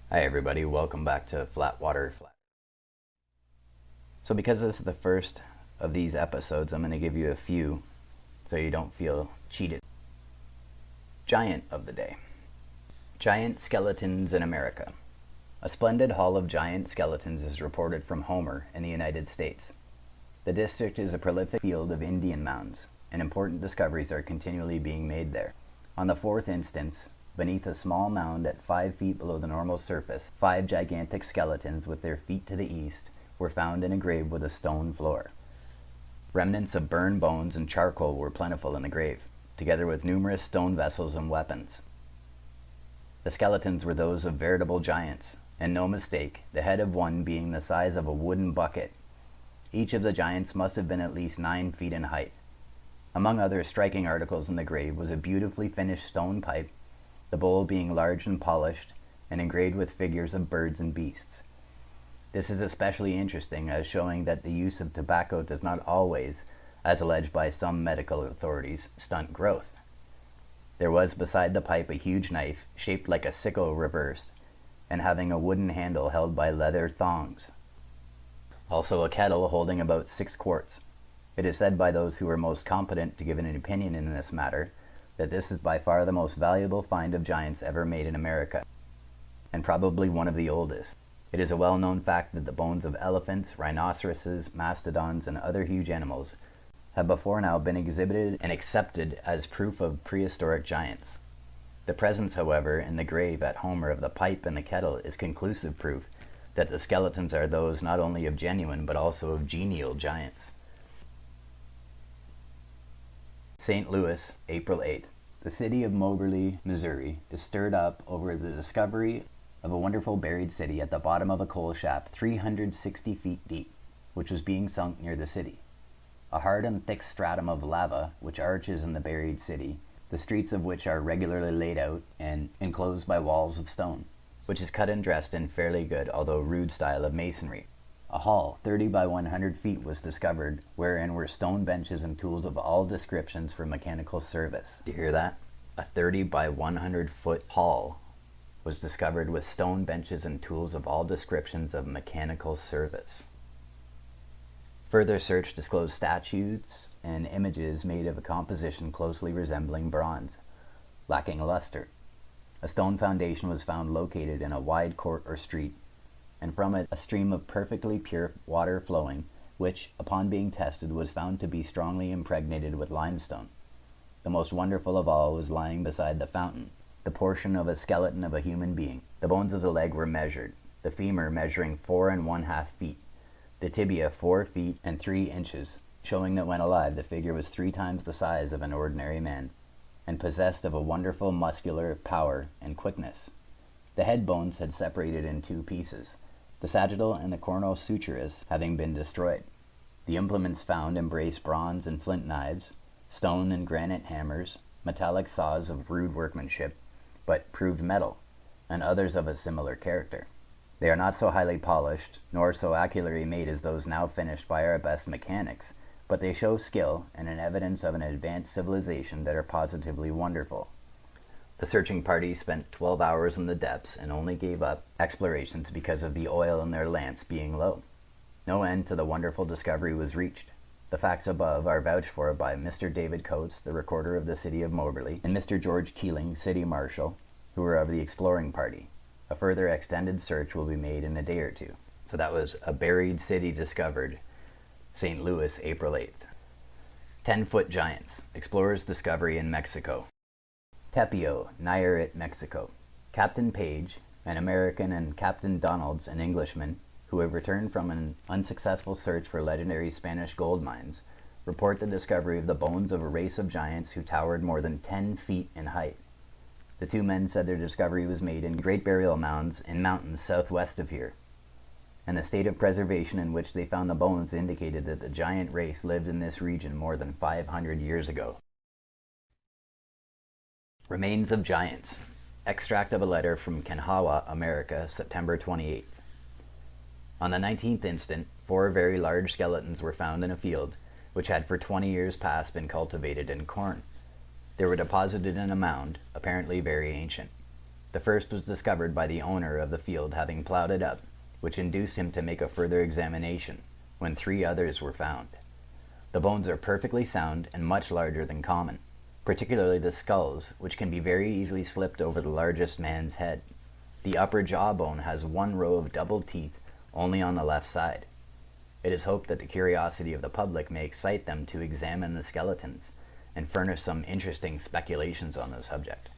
Hi everybody, welcome back to Flatwater Flat. So because this is the first of these episodes, I'm going to give you a few so you don't feel cheated. Giant of the day. Giant skeletons in America. A splendid haul of giant skeletons is reported from Homer in the United States. The district is a prolific field of Indian mounds, and important discoveries are continually being made there. On the fourth instance, beneath a small mound at 5 feet below the normal surface, 5 gigantic skeletons with their feet to the east were found in a grave with a stone floor. Remnants of burned bones and charcoal were plentiful in the grave, together with numerous stone vessels and weapons. The skeletons were those of veritable giants, and no mistake, the head of one being the size of a wooden bucket. Each of the giants must have been at least 9 feet in height. Among other striking articles in the grave was a beautifully finished stone pipe, the bowl being large and polished and engraved with figures of birds and beasts. This is especially interesting as showing that the use of tobacco does not always, as alleged by some medical authorities, stunt growth. There was beside the pipe a huge knife shaped like a sickle reversed and having a wooden handle held by leather thongs. Also a kettle holding about 6 quarts. It is said by those who are most competent to give an opinion in this matter that this is by far the most valuable find of giants ever made in America, and probably one of the oldest. It is a well-known fact that the bones of elephants, rhinoceroses, mastodons, and other huge animals have before now been exhibited and accepted as proof of prehistoric giants. The presence, however, in the grave at Homer of the pipe and the kettle is conclusive proof that the skeletons are those not only of genuine but also of genial giants. St. Louis, April 8th. The city of Moberly, Missouri, is stirred up over the discovery of a wonderful buried city at the bottom of a coal shaft 360 feet deep, which was being sunk near the city. A hard and thick stratum of lava, which arches in the buried city, the streets of which are regularly laid out and enclosed by walls of stone, which is cut and dressed in fairly good, although rude style of masonry. A hall 30 by 100 feet was discovered, wherein were stone benches and tools of all descriptions for mechanical service. You hear that? A 30 by 100 foot hall was discovered with stone benches and tools of all descriptions of mechanical service. Further search disclosed statues and images made of a composition closely resembling bronze, lacking luster. A stone foundation was found located in a wide court or street, and from it a stream of perfectly pure water flowing, which, upon being tested, was found to be strongly impregnated with limestone. The most wonderful of all was lying beside the fountain, the portion of a skeleton of a human being. The bones of the leg were measured, the femur measuring 4 1/2 feet, the tibia 4 feet and 3 inches, showing that when alive the figure was 3 times the size of an ordinary man, and possessed of a wonderful muscular power and quickness. The head bones had separated in 2 pieces, the sagittal and the cornal sutures having been destroyed. The implements found embrace bronze and flint knives, stone and granite hammers, metallic saws of rude workmanship, but proved metal, and others of a similar character. They are not so highly polished, nor so accurately made as those now finished by our best mechanics, but they show skill and an evidence of an advanced civilization that are positively wonderful. The searching party spent 12 hours in the depths and only gave up explorations because of the oil in their lamps being low. No end to the wonderful discovery was reached. The facts above are vouched for by Mr. David Coates, the recorder of the city of Moberly, and Mr. George Keeling, city marshal, who were of the exploring party. A further extended search will be made in a day or 2. So that was a buried city discovered, St. Louis, April 8th. 10-foot giants, explorers' discovery in Mexico. Tepio, Nayarit, Mexico. Captain Page, an American, and Captain Donalds, an Englishman, who have returned from an unsuccessful search for legendary Spanish gold mines, report the discovery of the bones of a race of giants who towered more than 10 feet in height. The 2 men said their discovery was made in great burial mounds in mountains southwest of here, and the state of preservation in which they found the bones indicated that the giant race lived in this region more than 500 years ago. Remains of Giants. Extract of a letter from Kanhawa, America, September 28th. On the 19th instant, 4 very large skeletons were found in a field which had for 20 years past been cultivated in corn. They were deposited in a mound, apparently very ancient. The first was discovered by the owner of the field having plowed it up, which induced him to make a further examination, when 3 others were found. The bones are perfectly sound and much larger than common, particularly the skulls, which can be very easily slipped over the largest man's head. The upper jawbone has 1 row of double teeth only on the left side. It is hoped that the curiosity of the public may excite them to examine the skeletons and furnish some interesting speculations on the subject.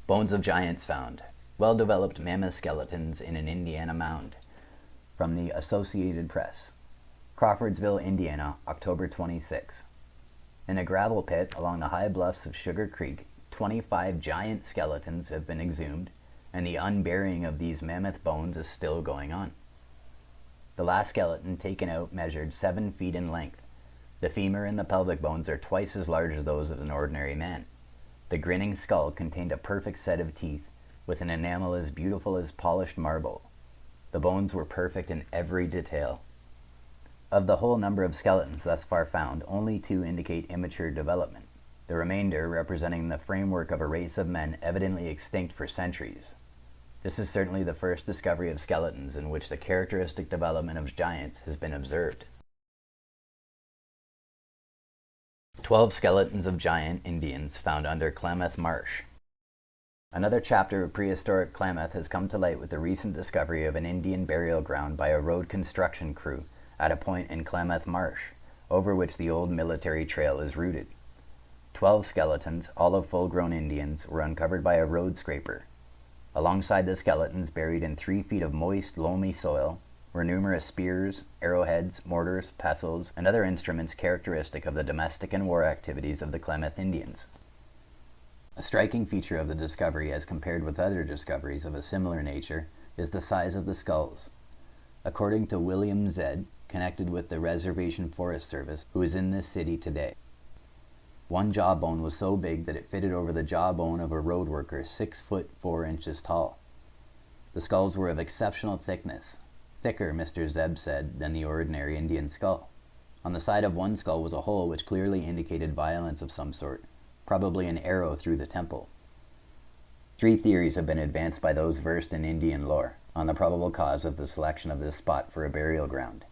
Bones of giants found. Well-developed mammoth skeletons in an Indiana mound. From the Associated Press. Crawfordsville, Indiana, October 26. In a gravel pit along the high bluffs of Sugar Creek, 25 giant skeletons have been exhumed, and the unburying of these mammoth bones is still going on. The last skeleton taken out measured 7 feet in length. The femur and the pelvic bones are twice as large as those of an ordinary man. The grinning skull contained a perfect set of teeth, with an enamel as beautiful as polished marble. The bones were perfect in every detail. Of the whole number of skeletons thus far found, only 2 indicate immature development, the remainder representing the framework of a race of men evidently extinct for centuries. This is certainly the first discovery of skeletons in which the characteristic development of giants has been observed. 12 skeletons of giant Indians found under Klamath Marsh. Another chapter of prehistoric Klamath has come to light with the recent discovery of an Indian burial ground by a road construction crew at a point in Klamath Marsh, over which the old military trail is routed. 12 skeletons, all of full-grown Indians, were uncovered by a road scraper. Alongside the skeletons, buried in 3 feet of moist, loamy soil, were numerous spears, arrowheads, mortars, pestles, and other instruments characteristic of the domestic and war activities of the Klamath Indians. A striking feature of the discovery, as compared with other discoveries of a similar nature, is the size of the skulls. According to William Zed, connected with the Reservation Forest Service, who is in this city today, one jawbone was so big that it fitted over the jawbone of a road worker 6 foot 4 inches tall. The skulls were of exceptional thickness, thicker, Mr. Zeb said, than the ordinary Indian skull. On the side of one skull was a hole which clearly indicated violence of some sort, probably an arrow through the temple. 3 theories have been advanced by those versed in Indian lore on the probable cause of the selection of this spot for a burial ground.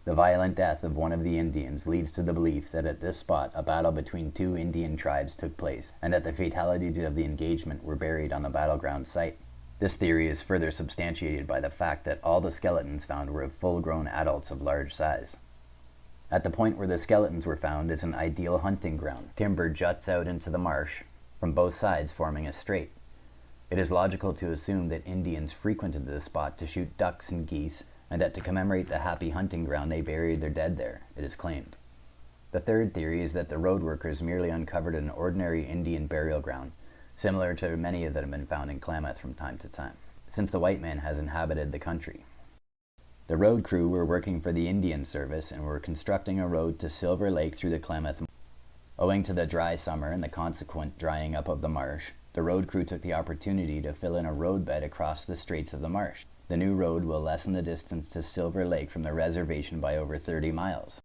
The violent death of one of the Indians leads to the belief that at this spot a battle between 2 Indian tribes took place, and that the fatalities of the engagement were buried on the battleground site. This theory is further substantiated by the fact that all the skeletons found were of full-grown adults of large size. At the point where the skeletons were found is an ideal hunting ground. Timber juts out into the marsh, from both sides forming a strait. It is logical to assume that Indians frequented this spot to shoot ducks and geese, and that to commemorate the happy hunting ground they buried their dead there, it is claimed. The third theory is that the road workers merely uncovered an ordinary Indian burial ground, similar to many that have been found in Klamath from time to time, since the white man has inhabited the country. The road crew were working for the Indian Service and were constructing a road to Silver Lake through the Klamath. Owing to the dry summer and the consequent drying up of the marsh, the road crew took the opportunity to fill in a roadbed across the straits of the marsh. The new road will lessen the distance to Silver Lake from the reservation by over 30 miles.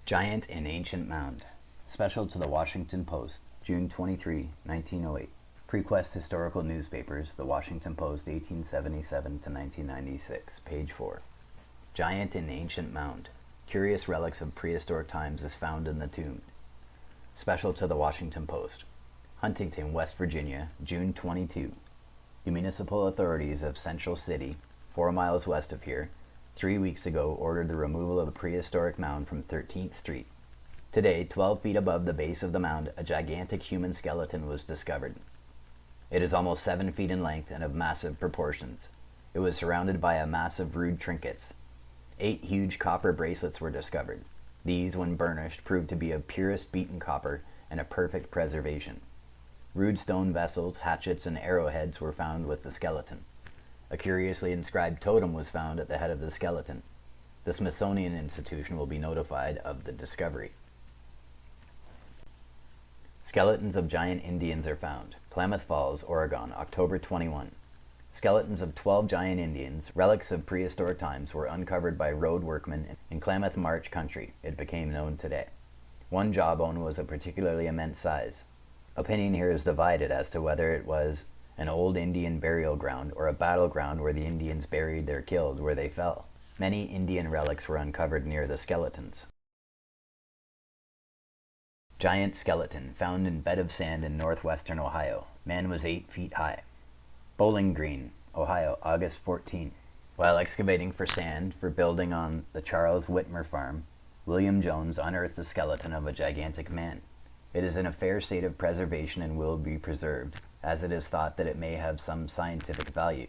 Giant in Ancient Mound. Special to the Washington Post, June 23, 1908. Prequest Historical Newspapers, The Washington Post, 1877 to 1996, page 4. Giant in Ancient Mound. Curious relics of prehistoric times is found in the tomb. Special to the Washington Post. Huntington, West Virginia, June 22. The municipal authorities of Central City, 4 miles west of here, 3 weeks ago ordered the removal of a prehistoric mound from 13th Street. Today, 12 feet above the base of the mound, a gigantic human skeleton was discovered. It is almost 7 feet in length and of massive proportions. It was surrounded by a mass of rude trinkets. 8 huge copper bracelets were discovered. These, when burnished, proved to be of purest beaten copper and a perfect preservation. Rude stone vessels, hatchets, and arrowheads were found with the skeleton. A curiously inscribed totem was found at the head of the skeleton. The Smithsonian Institution will be notified of the discovery. Skeletons of giant Indians are found. Klamath Falls, Oregon, October 21. Skeletons of 12 giant Indians, relics of prehistoric times, were uncovered by road workmen in Klamath Marsh country, it became known today. One jawbone was a particularly immense size. Opinion here is divided as to whether it was an old Indian burial ground or a battleground where the Indians buried their killed where they fell. Many Indian relics were uncovered near the skeletons. Giant skeleton found in bed of sand in northwestern Ohio. Man was 8 feet high. Bowling Green, Ohio, August 14. While excavating for sand for building on the Charles Whitmer farm, William Jones unearthed the skeleton of a gigantic man. It is in a fair state of preservation and will be preserved, as it is thought that it may have some scientific value.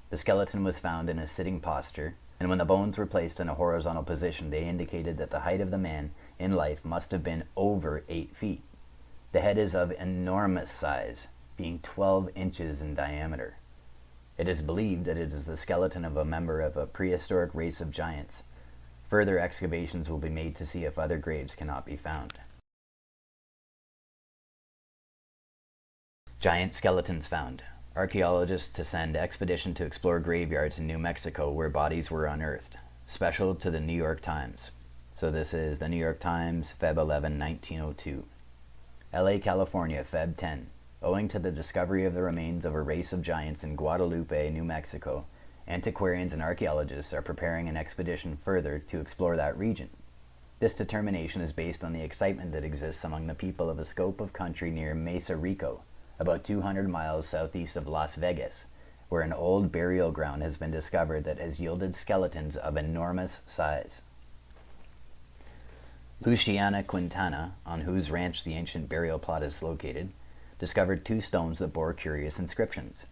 The skeleton was found in a sitting posture, and when the bones were placed in a horizontal position, they indicated that the height of the man in life must have been over 8 feet. The head is of enormous size, being 12 inches in diameter. It is believed that it is the skeleton of a member of a prehistoric race of giants. Further excavations will be made to see if other graves cannot be found. Giant skeletons found. Archaeologists to send expedition to explore graveyards in New Mexico where bodies were unearthed. Special to the New York Times. So this is the New York Times, Feb 11, 1902. LA, California, Feb 10. Owing to the discovery of the remains of a race of giants in Guadalupe, New Mexico, antiquarians and archaeologists are preparing an expedition further to explore that region. This determination is based on the excitement that exists among the people of a scope of country near Mesa Rico, about 200 miles southeast of Las Vegas, where an old burial ground has been discovered that has yielded skeletons of enormous size. Luciana Quintana, on whose ranch the ancient burial plot is located, discovered 2 stones that bore curious inscriptions,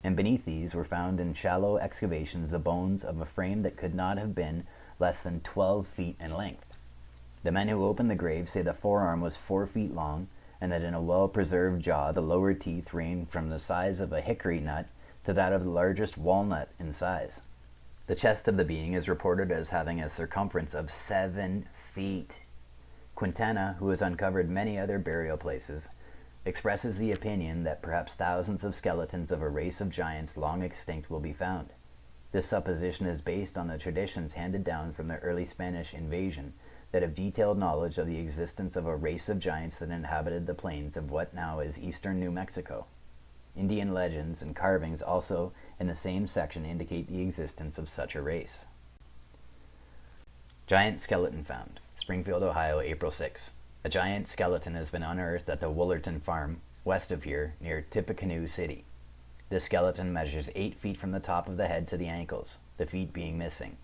and beneath these were found in shallow excavations the bones of a frame that could not have been less than 12 feet in length. The men who opened the grave say the forearm was 4 feet long, and that in a well-preserved jaw the lower teeth ranged from the size of a hickory nut to that of the largest walnut in size. The chest of the being is reported as having a circumference of 7 feet. Quintana, who has uncovered many other burial places, expresses the opinion that perhaps thousands of skeletons of a race of giants long extinct will be found. This supposition is based on the traditions handed down from the early Spanish invasion that have detailed knowledge of the existence of a race of giants that inhabited the plains of what now is eastern New Mexico. Indian legends and carvings also in the same section indicate the existence of such a race. Giant skeleton found. Springfield, Ohio, April 6. A giant skeleton has been unearthed at the Woolerton farm, west of here, near Tippecanoe City. This skeleton measures 8 feet from the top of the head to the ankles, the feet being missing.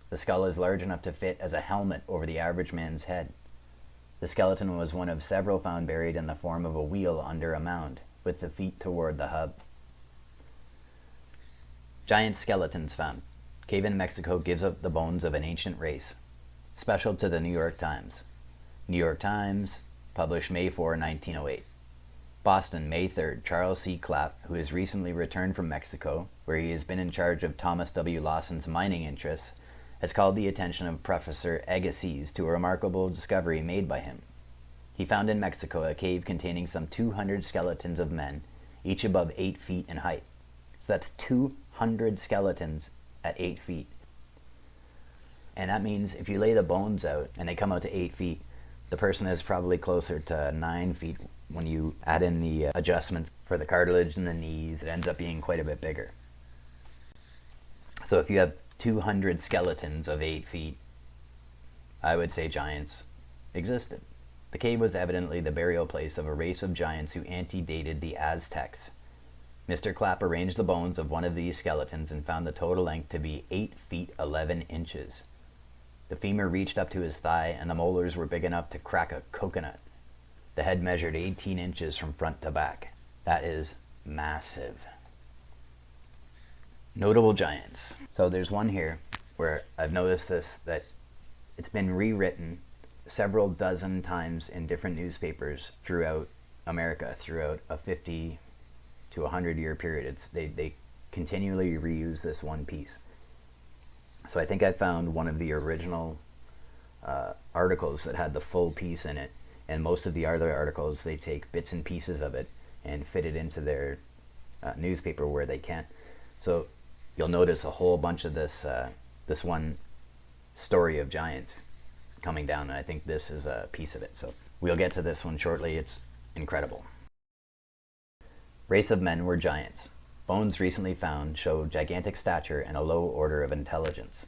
The skull is large enough to fit as a helmet over the average man's head. The skeleton was one of several found buried in the form of a wheel under a mound, with the feet toward the hub. Giant skeletons found. Cave in Mexico gives up the bones of an ancient race. Special to the New York Times. New York Times, published May 4, 1908. Boston, May 3rd. Charles C. Clapp, who has recently returned from Mexico, where he has been in charge of Thomas W. Lawson's mining interests, has called the attention of Professor Agassiz to a remarkable discovery made by him. He found in Mexico a cave containing some 200 skeletons of men, each above 8 feet in height. So that's 200 skeletons at 8 feet. And that means if you lay the bones out and they come out to 8 feet, the person is probably closer to 9 feet when you add in the adjustments for the cartilage and the knees. It ends up being quite a bit bigger. So if you have 200 skeletons of 8 feet, I would say giants existed. The cave was evidently the burial place of a race of giants who antedated the Aztecs. Mr. Clapp arranged the bones of one of these skeletons and found the total length to be 8 feet 11 inches. The femur reached up to his thigh, and the molars were big enough to crack a coconut. The head measured 18 inches from front to back. That is massive. Notable giants. So there's one here where I've noticed this, that it's been rewritten several dozen times in different newspapers throughout America, throughout a 50 to 100 year period. They continually reuse this one piece. So I think I found one of the original articles that had the full piece in it, and most of the other articles, they take bits and pieces of it and fit it into their newspaper where they can. So you'll notice a whole bunch of this one story of giants coming down, and I think this is a piece of it. So we'll get to this one shortly. It's incredible. Race of men were giants. Bones recently found show gigantic stature and a low order of intelligence.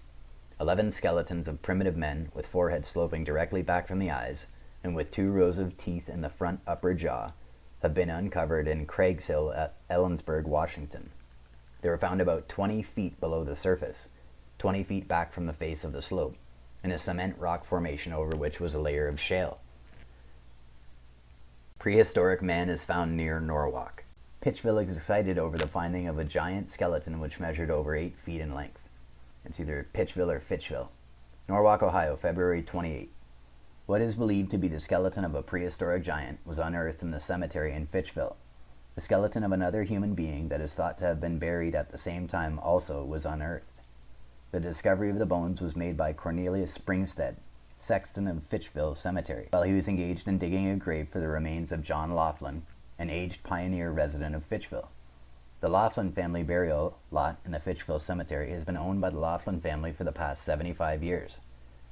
11 skeletons of primitive men with foreheads sloping directly back from the eyes and with 2 rows of teeth in the front upper jaw have been uncovered in Craig's Hill at Ellensburg, Washington. They were found about 20 feet below the surface, 20 feet back from the face of the slope, in a cement rock formation over which was a layer of shale. Prehistoric man is found near Norwalk. Pitchville is excited over the finding of a giant skeleton which measured over 8 feet in length. It's either Pitchville or Fitchville. Norwalk, Ohio, February 28. What is believed to be the skeleton of a prehistoric giant was unearthed in the cemetery in Fitchville. The skeleton of another human being that is thought to have been buried at the same time also was unearthed. The discovery of the bones was made by Cornelius Springstead, sexton of Fitchville Cemetery, while he was engaged in digging a grave for the remains of John Laughlin, an aged pioneer resident of Fitchville. The Laughlin family burial lot in the Fitchville Cemetery has been owned by the Laughlin family for the past 75 years,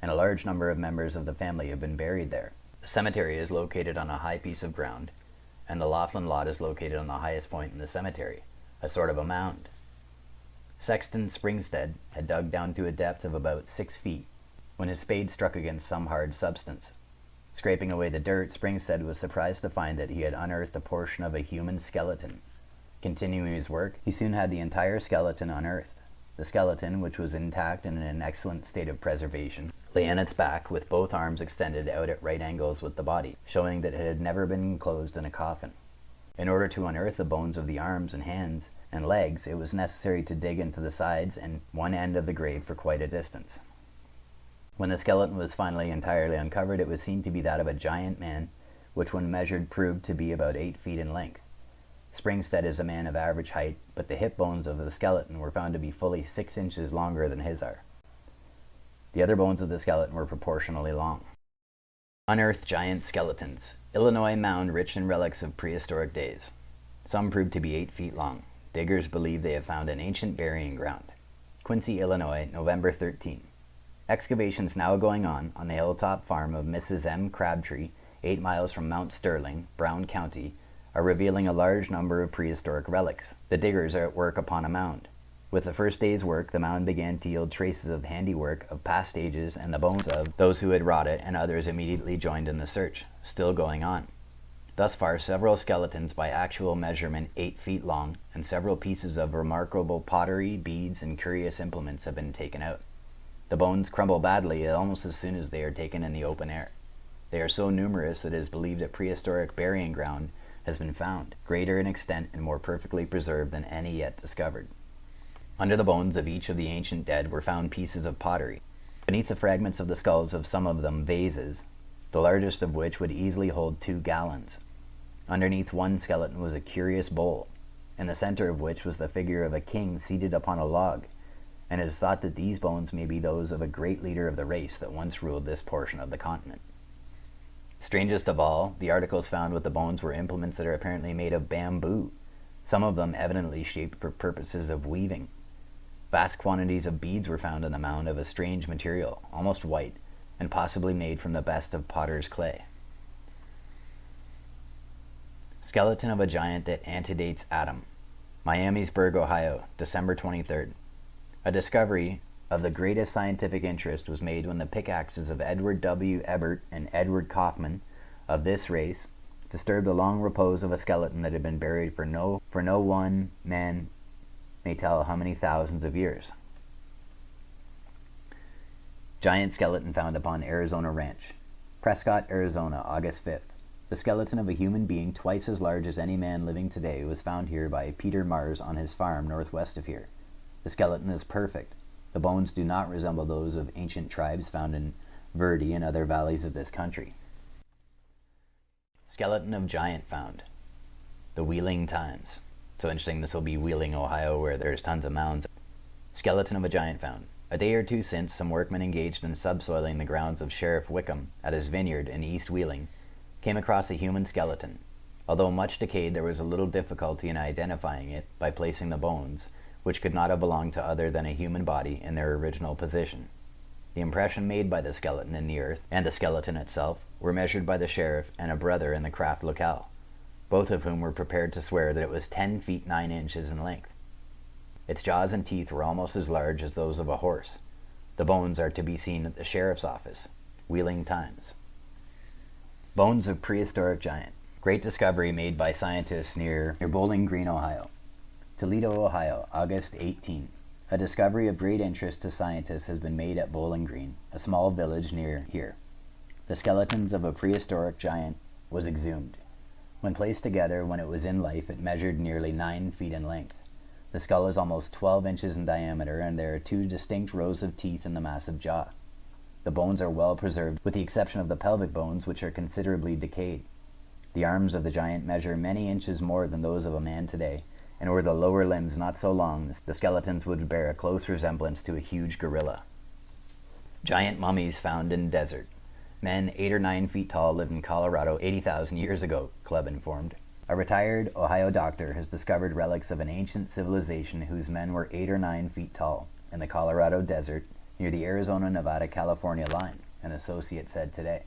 and a large number of members of the family have been buried there. The cemetery is located on a high piece of ground, and the Laughlin lot is located on the highest point in the cemetery, a sort of a mound. Sexton Springstead had dug down to a depth of about 6 feet when his spade struck against some hard substance. Scraping away the dirt, Springstead was surprised to find that he had unearthed a portion of a human skeleton. Continuing his work, he soon had the entire skeleton unearthed. The skeleton, which was intact and in an excellent state of preservation, lay on its back with both arms extended out at right angles with the body, showing that it had never been enclosed in a coffin. In order to unearth the bones of the arms and hands and legs, it was necessary to dig into the sides and one end of the grave for quite a distance. When the skeleton was finally entirely uncovered, it was seen to be that of a giant man, which when measured proved to be about 8 feet in length. Springstead is a man of average height, but the hip bones of the skeleton were found to be fully 6 inches longer than his are. The other bones of the skeleton were proportionally long. Unearthed giant skeletons. Illinois mound rich in relics of prehistoric days. Some proved to be 8 feet long. Diggers believe they have found an ancient burying ground. Quincy, Illinois, November 13. Excavations now going on the hilltop farm of Mrs. M. Crabtree, 8 miles from Mount Sterling, Brown County, are revealing a large number of prehistoric relics. The diggers are at work upon a mound. With the first day's work, the mound began to yield traces of handiwork of past ages and the bones of those who had wrought it, and others immediately joined in the search, still going on. Thus far, several skeletons by actual measurement 8 feet long, and several pieces of remarkable pottery, beads, and curious implements have been taken out. The bones crumble badly almost as soon as they are taken in the open air. They are so numerous that it is believed a prehistoric burying ground has been found, greater in extent and more perfectly preserved than any yet discovered. Under the bones of each of the ancient dead were found pieces of pottery. Beneath the fragments of the skulls of some of them vases, the largest of which would easily hold 2 gallons. Underneath one skeleton was a curious bowl, in the center of which was the figure of a king seated upon a log, and it is thought that these bones may be those of a great leader of the race that once ruled this portion of the continent. Strangest of all, the articles found with the bones were implements that are apparently made of bamboo, some of them evidently shaped for purposes of weaving. Vast quantities of beads were found in the mound of a strange material, almost white, and possibly made from the best of potter's clay. Skeleton of a giant that antedates Adam. Miamisburg, Ohio, December 23rd. A discovery of the greatest scientific interest was made when the pickaxes of Edward W. Ebert and Edward Kaufman of this race disturbed the long repose of a skeleton that had been buried for no one man may tell how many thousands of years. Giant skeleton found upon Arizona ranch. Prescott, Arizona, August 5th. The skeleton of a human being twice as large as any man living today was found here by Peter Mars on his farm northwest of here. The skeleton is perfect. The bones do not resemble those of ancient tribes found in Verde and other valleys of this country. Skeleton of giant found. The Wheeling Times. So interesting, this will be Wheeling, Ohio, where there's tons of mounds. Skeleton of a giant found. A day or two since, some workmen engaged in subsoiling the grounds of Sheriff Wickham at his vineyard in East Wheeling came across a human skeleton. Although much decayed, there was a little difficulty in identifying it by placing the bones, which could not have belonged to other than a human body, in their original position. The impression made by the skeleton in the earth and the skeleton itself were measured by the sheriff and a brother in the craft locale, both of whom were prepared to swear that it was 10 feet 9 inches in length. Its jaws and teeth were almost as large as those of a horse. The bones are to be seen at the sheriff's office, Wheeling Times. Bones of prehistoric giant. Great discovery made by scientists near Bowling Green, Ohio. Toledo, Ohio, August 18. A discovery of great interest to scientists has been made at Bowling Green, a small village near here. The skeletons of a prehistoric giant was exhumed. When placed together when it was in life, it measured nearly 9 feet in length. The skull is almost 12 inches in diameter, and there are 2 distinct rows of teeth in the massive jaw. The bones are well preserved, with the exception of the pelvic bones, which are considerably decayed. The arms of the giant measure many inches more than those of a man today, and were the lower limbs not so long, the skeletons would bear a close resemblance to a huge gorilla. Giant mummies found in desert. Men 8 or 9 feet tall lived in Colorado 80,000 years ago, Club informed. A retired Ohio doctor has discovered relics of an ancient civilization whose men were 8 or 9 feet tall in the Colorado desert near the Arizona-Nevada-California line, an associate said today.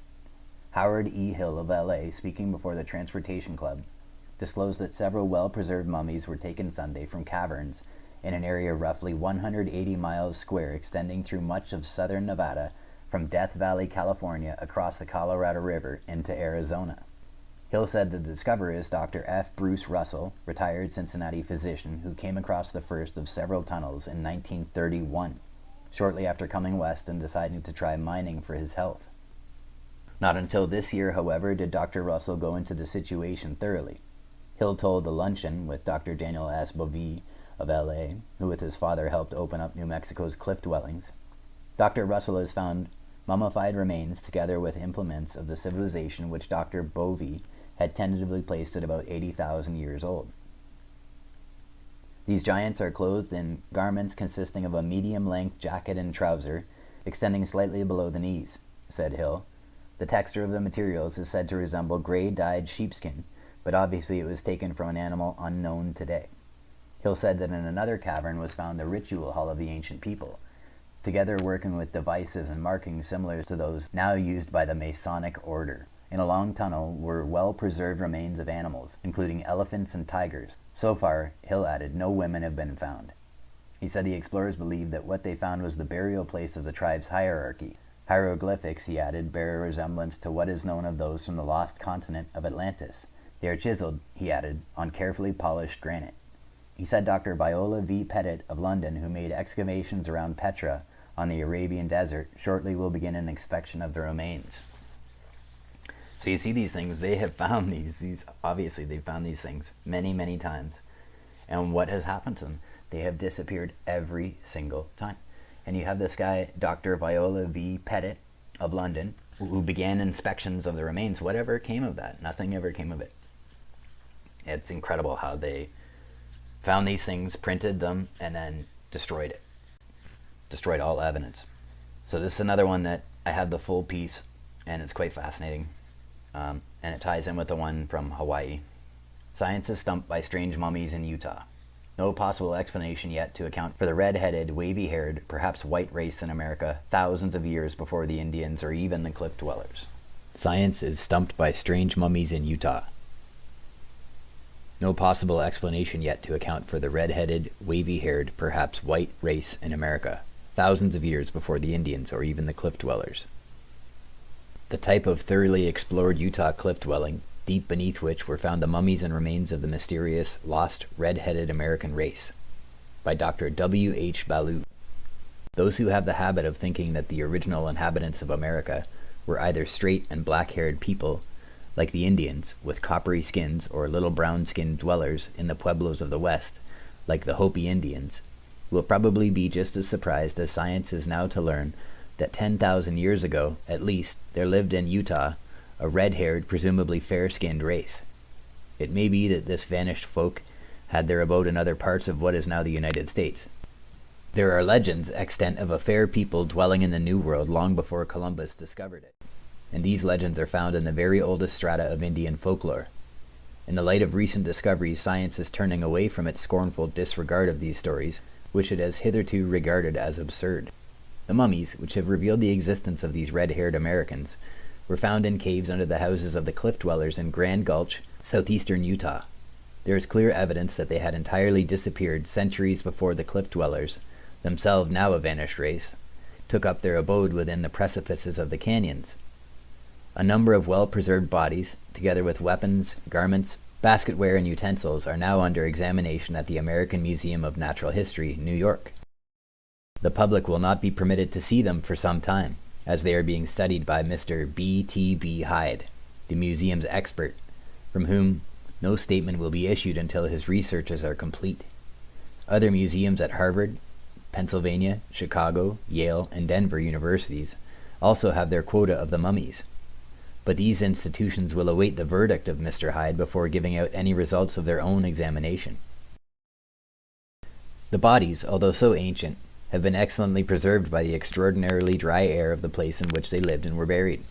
Howard E. Hill of LA, speaking before the Transportation Club, disclosed that several well-preserved mummies were taken Sunday from caverns in an area roughly 180 miles square extending through much of southern Nevada from Death Valley, California, across the Colorado River into Arizona. Hill said the discoverer is Dr. F. Bruce Russell, retired Cincinnati physician, who came across the first of several tunnels in 1931, shortly after coming west and deciding to try mining for his health. Not until this year, however, did Dr. Russell go into the situation thoroughly. Hill told the luncheon with Dr. Daniel S. Bovee of LA, who with his father helped open up New Mexico's cliff dwellings. Dr. Russell has found mummified remains together with implements of the civilization which Dr. Bovee had tentatively placed at about 80,000 years old. These giants are clothed in garments consisting of a medium-length jacket and trouser, extending slightly below the knees, said Hill. The texture of the materials is said to resemble gray-dyed sheepskin, but obviously it was taken from an animal unknown today. Hill said that in another cavern was found the ritual hall of the ancient people, together working with devices and markings similar to those now used by the Masonic order. In a long tunnel were well-preserved remains of animals, including elephants and tigers. So far, Hill added, no women have been found. He said the explorers believed that what they found was the burial place of the tribe's hierarchy. Hieroglyphics, he added, bear a resemblance to what is known of those from the lost continent of Atlantis. They are chiseled, he added, on carefully polished granite. He said Dr. Viola V. Pettit of London, who made excavations around Petra on the Arabian desert, shortly will begin an inspection of the remains. So you see these things, they have found these obviously they've found these things many, many times. And what has happened to them? They have disappeared every single time. And you have this guy, Dr. Viola V. Pettit of London, who began inspections of the remains. Whatever came of that? Nothing ever came of it. It's incredible how they found these things, printed them, and then destroyed it. Destroyed all evidence. So this is another one that I have the full piece, and it's quite fascinating. And it ties in with the one from Hawaii. Science is stumped by strange mummies in Utah. No possible explanation yet to account for the red-headed, wavy-haired, perhaps white race in America thousands of years before the Indians or even the cliff dwellers. Science is stumped by strange mummies in Utah. No possible explanation yet to account for the red-headed, wavy-haired, perhaps white race in America thousands of years before the Indians or even the cliff dwellers. The type of thoroughly explored Utah cliff dwelling, deep beneath which were found the mummies and remains of the mysterious, lost, red-headed American race, by Dr. W. H. Ballou. Those who have the habit of thinking that the original inhabitants of America were either straight and black-haired people, like the Indians, with coppery skins, or little brown-skinned dwellers in the pueblos of the West, like the Hopi Indians, will probably be just as surprised as science is now to learn that 10,000 years ago, at least, there lived in Utah a red-haired, presumably fair-skinned race. It may be that this vanished folk had their abode in other parts of what is now the United States. There are legends extant of a fair people dwelling in the New World long before Columbus discovered it, and these legends are found in the very oldest strata of Indian folklore. In the light of recent discoveries, science is turning away from its scornful disregard of these stories, which it has hitherto regarded as absurd. The mummies, which have revealed the existence of these red-haired Americans, were found in caves under the houses of the cliff dwellers in Grand Gulch, southeastern Utah. There is clear evidence that they had entirely disappeared centuries before the cliff dwellers, themselves now a vanished race, took up their abode within the precipices of the canyons. A number of well-preserved bodies, together with weapons, garments, basketware, and utensils, are now under examination at the American Museum of Natural History, New York. The public will not be permitted to see them for some time, as they are being studied by Mr. B.T.B. Hyde, the museum's expert, from whom no statement will be issued until his researches are complete. Other museums at Harvard, Pennsylvania, Chicago, Yale, and Denver universities also have their quota of the mummies, but these institutions will await the verdict of Mr. Hyde before giving out any results of their own examination. The bodies, although so ancient, have been excellently preserved by the extraordinarily dry air of the place in which they lived and were buried.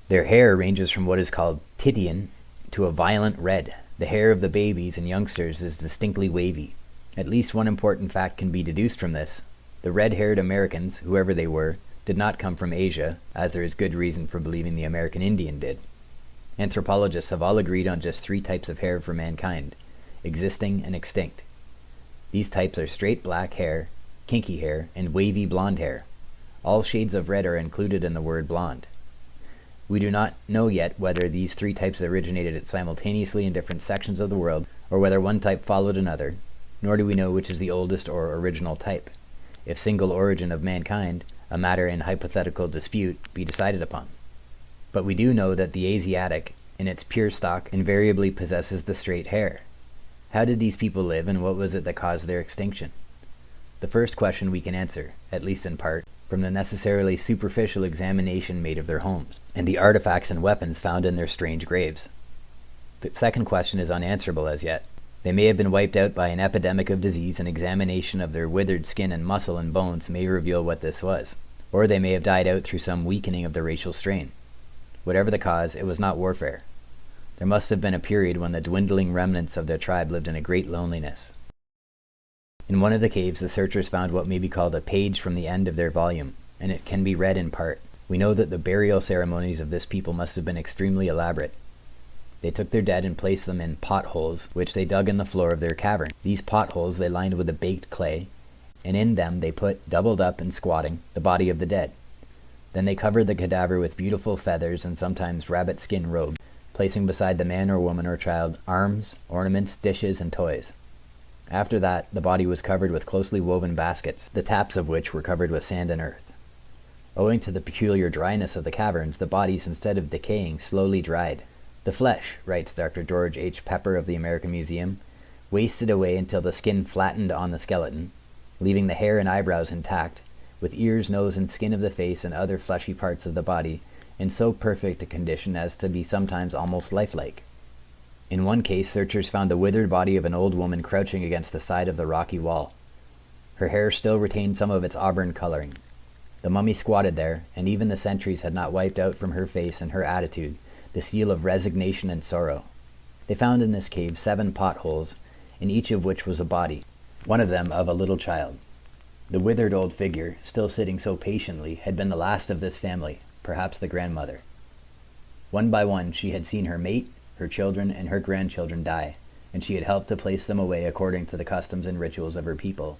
Their hair ranges from what is called Titian to a violent red. The hair of the babies and youngsters is distinctly wavy. At least one important fact can be deduced from this. The red-haired Americans, whoever they were, did not come from Asia, as there is good reason for believing the American Indian did. Anthropologists have all agreed on just 3 types of hair for mankind, existing and extinct. These types are straight black hair, kinky hair, and wavy blonde hair. All shades of red are included in the word blonde. We do not know yet whether these 3 types originated simultaneously in different sections of the world, or whether one type followed another, nor do we know which is the oldest or original type. If single origin of mankind, a matter in hypothetical dispute, be decided upon. But we do know that the Asiatic, in its pure stock, invariably possesses the straight hair. How did these people live, and what was it that caused their extinction? The first question we can answer, at least in part, from the necessarily superficial examination made of their homes, and the artifacts and weapons found in their strange graves. The second question is unanswerable as yet. They may have been wiped out by an epidemic of disease, and examination of their withered skin and muscle and bones may reveal what this was. Or they may have died out through some weakening of the racial strain. Whatever the cause, it was not warfare. There must have been a period when the dwindling remnants of their tribe lived in a great loneliness. In one of the caves, the searchers found what may be called a page from the end of their volume, and it can be read in part. We know that the burial ceremonies of this people must have been extremely elaborate. They took their dead and placed them in potholes, which they dug in the floor of their cavern. These potholes they lined with a baked clay, and in them they put, doubled up and squatting, the body of the dead. Then they covered the cadaver with beautiful feathers and sometimes rabbit skin robes, placing beside the man or woman or child arms, ornaments, dishes, and toys. After that, the body was covered with closely woven baskets, the taps of which were covered with sand and earth. Owing to the peculiar dryness of the caverns, the bodies, instead of decaying, slowly dried. The flesh, writes Dr. George H. Pepper of the American Museum, wasted away until the skin flattened on the skeleton, leaving the hair and eyebrows intact, with ears, nose, and skin of the face and other fleshy parts of the body in so perfect a condition as to be sometimes almost lifelike. In one case, searchers found the withered body of an old woman crouching against the side of the rocky wall. Her hair still retained some of its auburn coloring. The mummy squatted there, and even the centuries had not wiped out from her face and her attitude the seal of resignation and sorrow. They found in this cave 7 potholes, in each of which was a body, one of them of a little child. The withered old figure, still sitting so patiently, had been the last of this family, perhaps the grandmother. One by one she had seen her mate, her children, and her grandchildren die, and she had helped to place them away according to the customs and rituals of her people.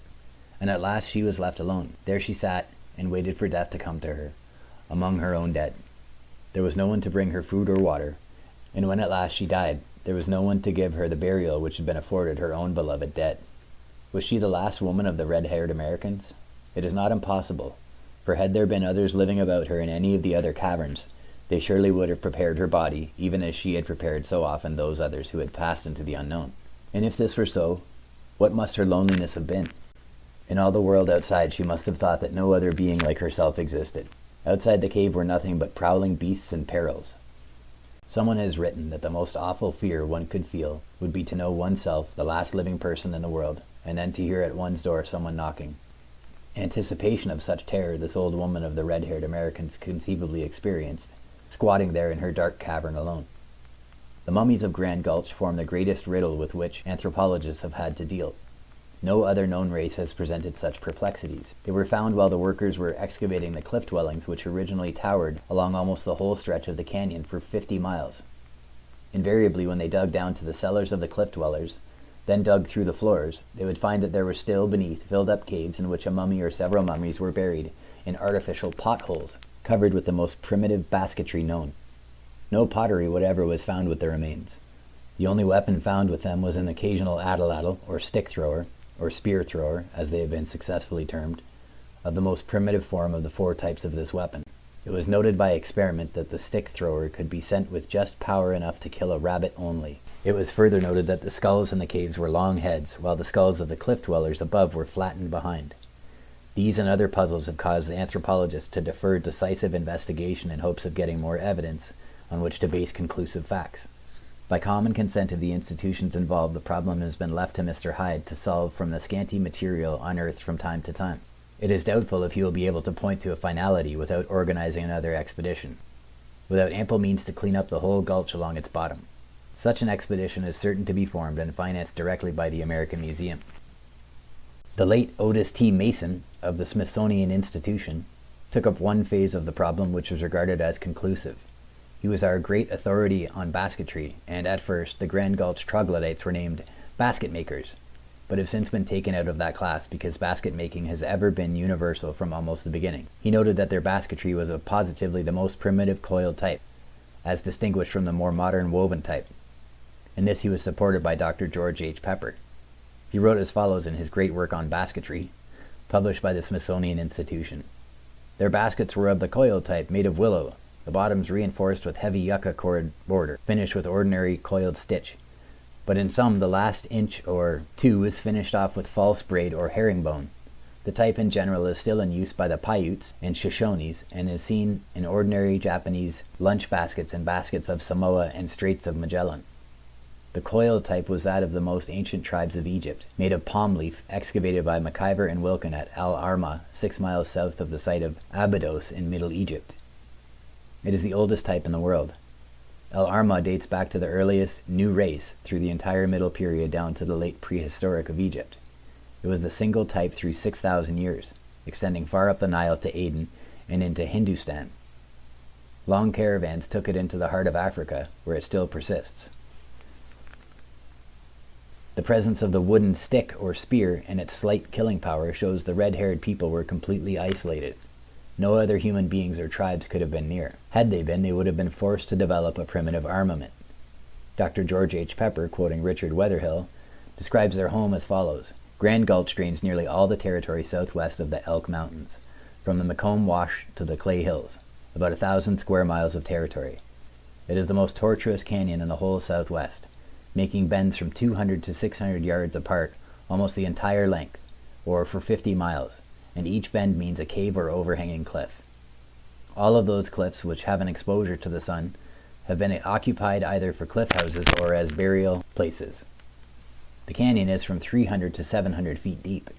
And at last she was left alone. There she sat, and waited for death to come to her, among her own dead. There was no one to bring her food or water, and when at last she died, there was no one to give her the burial which had been afforded her own beloved dead. Was she the last woman of the red-haired Americans? It is not impossible, for had there been others living about her in any of the other caverns, they surely would have prepared her body, even as she had prepared so often those others who had passed into the unknown. And if this were so, what must her loneliness have been? In all the world outside she must have thought that no other being like herself existed. Outside the cave were nothing but prowling beasts and perils. Someone has written that the most awful fear one could feel would be to know oneself the last living person in the world, and then to hear at one's door someone knocking. Anticipation of such terror this old woman of the red-haired Americans conceivably experienced, squatting there in her dark cavern alone. The mummies of Grand Gulch form the greatest riddle with which anthropologists have had to deal. No other known race has presented such perplexities. They were found while the workers were excavating the cliff dwellings which originally towered along almost the whole stretch of the canyon for 50 miles. Invariably, when they dug down to the cellars of the cliff dwellers, then dug through the floors, they would find that there were still beneath filled-up caves in which a mummy or several mummies were buried in artificial potholes, covered with the most primitive basketry known. No pottery whatever was found with the remains. The only weapon found with them was an occasional atlatl, or stick thrower, or spear thrower, as they have been successfully termed, of the most primitive form of the 4 types of this weapon. It was noted by experiment that the stick thrower could be sent with just power enough to kill a rabbit only. It was further noted that the skulls in the caves were long heads, while the skulls of the cliff dwellers above were flattened behind. These and other puzzles have caused the anthropologists to defer decisive investigation in hopes of getting more evidence on which to base conclusive facts. By common consent of the institutions involved, the problem has been left to Mr. Hyde to solve from the scanty material unearthed from time to time. It is doubtful if he will be able to point to a finality without organizing another expedition, without ample means to clean up the whole gulch along its bottom. Such an expedition is certain to be formed and financed directly by the American Museum. The late Otis T. Mason of the Smithsonian Institution took up one phase of the problem which was regarded as conclusive. He was our great authority on basketry, and at first the Grand Gulch troglodytes were named basket makers, but have since been taken out of that class because basket making has ever been universal from almost the beginning. He noted that their basketry was of positively the most primitive coiled type, as distinguished from the more modern woven type. In this he was supported by Dr. George H. Pepper. He wrote as follows in his great work on basketry, published by the Smithsonian Institution. Their baskets were of the coiled type, made of willow, the bottoms reinforced with heavy yucca cord border, finished with ordinary coiled stitch. But in some, the last inch or 2 is finished off with false braid or herringbone. The type in general is still in use by the Paiutes and Shoshones, and is seen in ordinary Japanese lunch baskets and baskets of Samoa and Straits of Magellan. The coiled type was that of the most ancient tribes of Egypt, made of palm leaf, excavated by McIver and Wilkin at Al Arma, 6 miles south of the site of Abydos in Middle Egypt. It is the oldest type in the world. El Arma dates back to the earliest new race through the entire Middle Period down to the late prehistoric of Egypt. It was the single type through 6,000 years, extending far up the Nile to Aden and into Hindustan. Long caravans took it into the heart of Africa, where it still persists. The presence of the wooden stick or spear and its slight killing power shows the red-haired people were completely isolated. No other human beings or tribes could have been near. Had they been, they would have been forced to develop a primitive armament. Dr. George H. Pepper, quoting Richard Weatherhill, describes their home as follows. Grand Gulch drains nearly all the territory southwest of the Elk Mountains, from the Macomb Wash to the Clay Hills, about 1,000 square miles of territory. It is the most tortuous canyon in the whole southwest, making bends from 200 to 600 yards apart almost the entire length, or for 50 miles, and each bend means a cave or overhanging cliff. All of those cliffs which have an exposure to the sun have been occupied either for cliff houses or as burial places. The canyon is from 300 to 700 feet deep,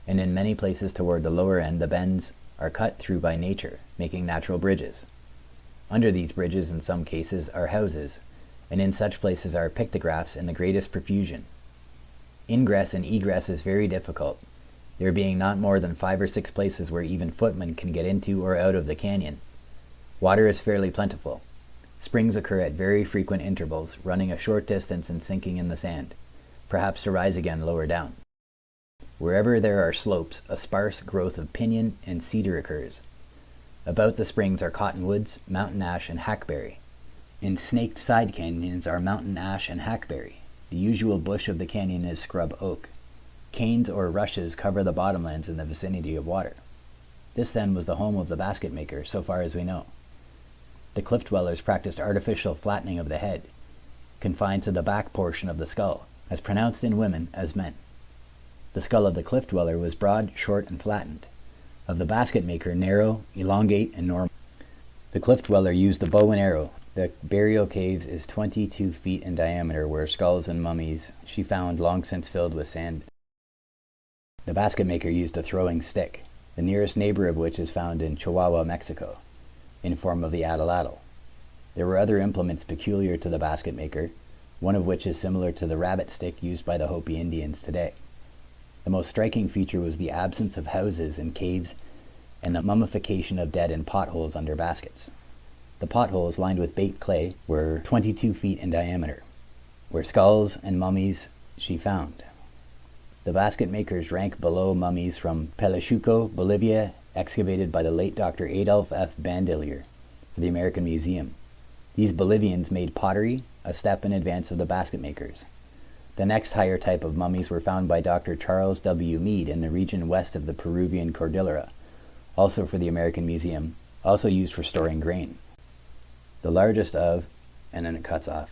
and in many places toward the lower end the bends are cut through by nature, making natural bridges. Under these bridges in some cases are houses, and in such places are pictographs in the greatest profusion. Ingress and egress is very difficult, there being not more than 5 or 6 places where even footmen can get into or out of the canyon. Water is fairly plentiful. Springs occur at very frequent intervals, running a short distance and sinking in the sand, perhaps to rise again lower down. Wherever there are slopes, a sparse growth of pinyon and cedar occurs. About the springs are cottonwoods, mountain ash, and hackberry. In snaked side canyons are mountain ash and hackberry. The usual bush of the canyon is scrub oak. Canes or rushes cover the bottomlands in the vicinity of water. This then was the home of the basket maker, so far as we know. The cliff dwellers practiced artificial flattening of the head, confined to the back portion of the skull, as pronounced in women as men. The skull of the cliff dweller was broad, short, and flattened. Of the basket maker, narrow, elongate, and normal. The cliff dweller used the bow and arrow. The burial caves is 22 feet in diameter, where skulls and mummies she found long since filled with sand. The basket maker used a throwing stick, the nearest neighbor of which is found in Chihuahua, Mexico, in form of the atlatl. There were other implements peculiar to the basket maker, one of which is similar to the rabbit stick used by the Hopi Indians today. The most striking feature was the absence of houses and caves and the mummification of dead in potholes under baskets. The potholes, lined with baked clay, were 22 feet in diameter, were skulls and mummies she found. The basket makers rank below mummies from Pelashuco, Bolivia, excavated by the late Dr. Adolf F. Bandelier for the American Museum. These Bolivians made pottery, a step in advance of the basket makers. The next higher type of mummies were found by Dr. Charles W. Mead in the region west of the Peruvian Cordillera, also for the American Museum, also used for storing grain. The largest of, and then it cuts off.